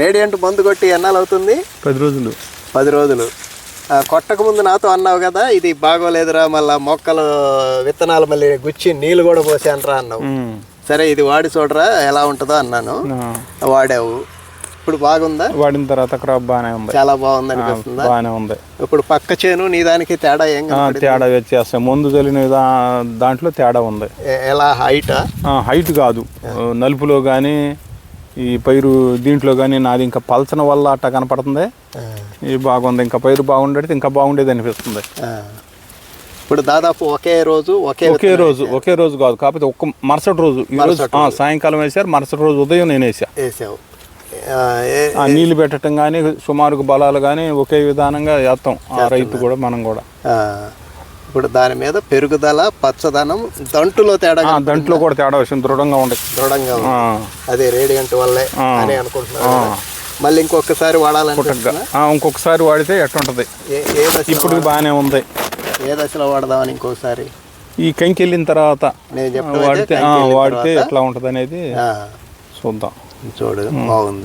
Radiant మందు కొట్టి ఎన్నాళ్ళు అవుతుంది? 10 రోజులు. 10 రోజులు. కొట్టక ముందు నాతో అన్నావు కదా, ఇది బాగోలేదురా, మళ్ళీ మొక్కలు విత్తనాలు మళ్ళీ గుచ్చి నీళ్ళు కూడా పోసానరా అన్నావు. సరే ఇది వాడి చూడరా ఎలా ఉంటుందో అన్నాను. వాడావు, ఇప్పుడు బాగుందా? వాడిన తర్వాత క్రాప్ బాగానే ఉంది, చాలా బాగుంది అనిపిస్తుందా? బాగానే ఉంది. ఇప్పుడు పక్క చేను నీ దానికి తేడా ఏం? తేడా వ్యత్యాసం, ముందు చల్లిన దాంట్లో తేడా ఉంది. ఎలా? హైట్ కాదు, నలుపులో కానీ ఈ పైరు దీంట్లో కానీ నాది ఇంకా పలచన వల్ల అట్ట కనపడుతుంది. ఇది బాగుంది, ఇంకా పైరు బాగుండేది ఇంకా బాగుండేది అనిపిస్తుంది. ఇప్పుడు దాదాపు ఒకే రోజు కాదు, కాకపోతే ఒక్క మరుసటి రోజు, ఈ రోజు సాయంకాలం వేసారు, మరుసటి రోజు ఉదయం నేను వేసావు. నీళ్లు పెట్టడం కానీ సుమారుకు బలాలు కానీ ఒకే విధానంగా వేస్తాం, ఆ రైతు కూడా మనం కూడా. ఇప్పుడు దాని మీద పెరుగుదల, పచ్చదనం, దంటులో తేడా, దంట్లో కూడా తేడా వచ్చింది, దృఢంగా ఉంది. అదే రేడియంట్ వల్లే అని అనుకుంటున్నాను. మళ్ళీ ఇంకొకసారి వాడాలనుకుంటున్నా. ఇంకొకసారి వాడితే ఎట్లుంటది? ఇప్పుడు బాగానే ఉంది. ఏ దశలో వాడదామని ఇంకోసారి? ఈ కంకి వెళ్ళిన తర్వాత నేను వాడితే ఎట్లా ఉంటది అనేది చూద్దాం. చూడు, బాగుంది.